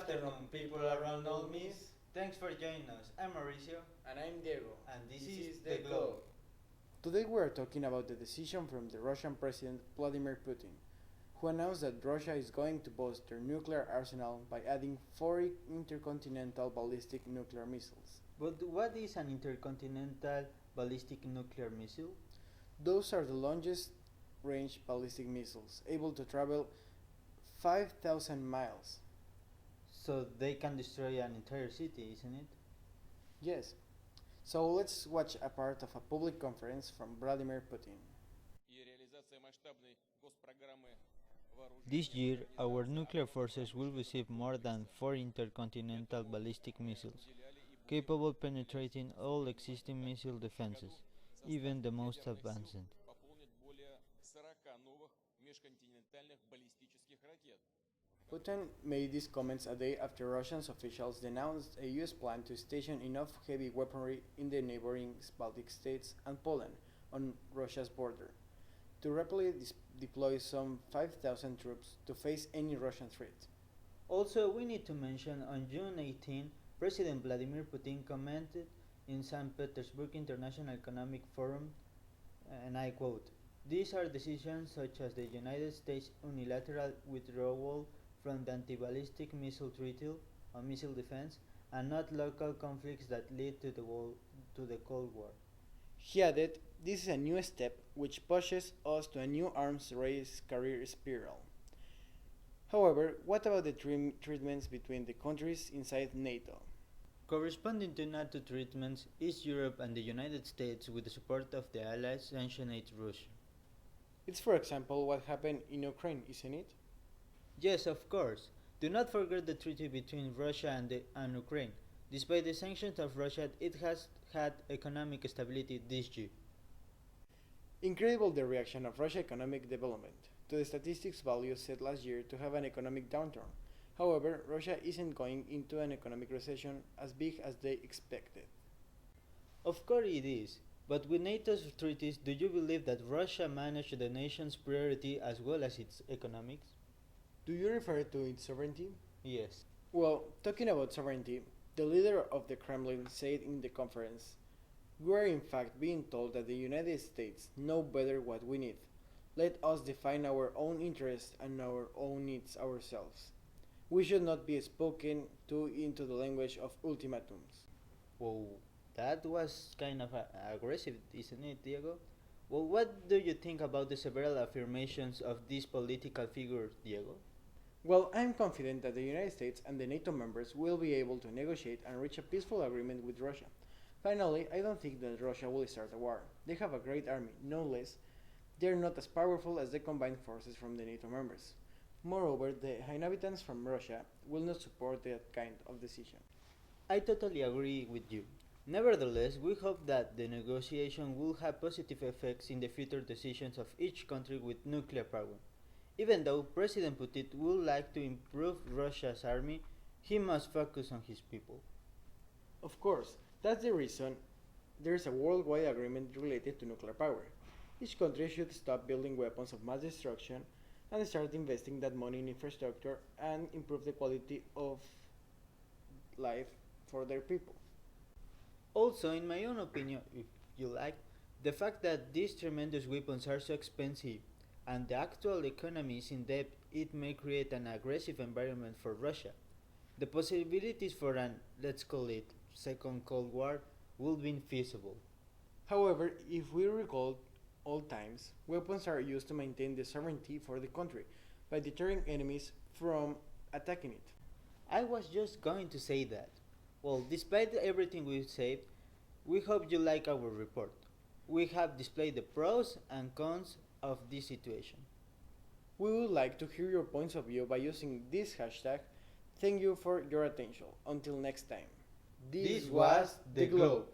afternoon, people around all Miss. Thanks for joining us. I'm Mauricio. And I'm Diego. And this is The Globe. Today we are talking about the decision from the Russian President Vladimir Putin, who announced that Russia is going to boost their nuclear arsenal by adding 4 intercontinental ballistic nuclear missiles. But what is an intercontinental ballistic nuclear missile? Those are the longest range ballistic missiles, able to travel 5,000 miles. So they can destroy an entire city, isn't it? Yes. So let's watch a part of a public conference from Vladimir Putin. This year, our nuclear forces will receive more than 4 intercontinental ballistic missiles, capable of penetrating all existing missile defenses, even the most advanced. Putin made these comments a day after Russian officials denounced a US plan to station enough heavy weaponry in the neighboring Baltic states and Poland on Russia's border to rapidly deploy some 5,000 troops to face any Russian threat. Also, we need to mention on June 18, President Vladimir Putin commented in St. Petersburg International Economic Forum, and I quote, "These are decisions such as the United States unilateral withdrawal from the anti-ballistic missile treaty on missile defense, and not local conflicts that lead to the Cold War." He added, "This is a new step which pushes us to a new arms race career spiral." However, what about the treatments between the countries inside NATO? Corresponding to NATO treatments, East Europe and the United States, with the support of the Allies, sanctioned Russia. It's for example what happened in Ukraine, isn't it? Yes, of course. Do not forget the treaty between Russia and Ukraine. Despite the sanctions of Russia, it has had economic stability this year. Incredible the reaction of Russia's economic development to the statistics values set last year to have an economic downturn. However, Russia isn't going into an economic recession as big as they expected. Of course it is, but with NATO's treaties, do you believe that Russia managed the nation's priority as well as its economics? Do you refer to its sovereignty? Yes. Well, talking about sovereignty, the leader of the Kremlin said in the conference, "We are in fact being told that the United States know better what we need. Let us define our own interests and our own needs ourselves. We should not be spoken to into the language of ultimatums." Well, that was kind of aggressive, isn't it, Diego? Well, what do you think about the several affirmations of these political figures, Diego? Well, I'm confident that the United States and the NATO members will be able to negotiate and reach a peaceful agreement with Russia. Finally, I don't think that Russia will start a war. They have a great army, no less. They are not as powerful as the combined forces from the NATO members. Moreover, the inhabitants from Russia will not support that kind of decision. I totally agree with you. Nevertheless, we hope that the negotiation will have positive effects in the future decisions of each country with nuclear power. Even though President Putin would like to improve Russia's army, he must focus on his people. Of course, that's the reason there is a worldwide agreement related to nuclear power. Each country should stop building weapons of mass destruction and start investing that money in infrastructure and improve the quality of life for their people. Also, in my own opinion, if you like, the fact that these tremendous weapons are so expensive and the actual economy is in debt, it may create an aggressive environment for Russia. The possibilities for an, let's call it, second Cold War will be feasible. However, if we recall old times, weapons are used to maintain the sovereignty for the country by deterring enemies from attacking it. I was just going to say that. Well, despite everything we've said, we hope you like our report. We have displayed the pros and cons of this situation. We would like to hear your points of view by using this hashtag. Thank you for your attention. Until next time. This was The Globe.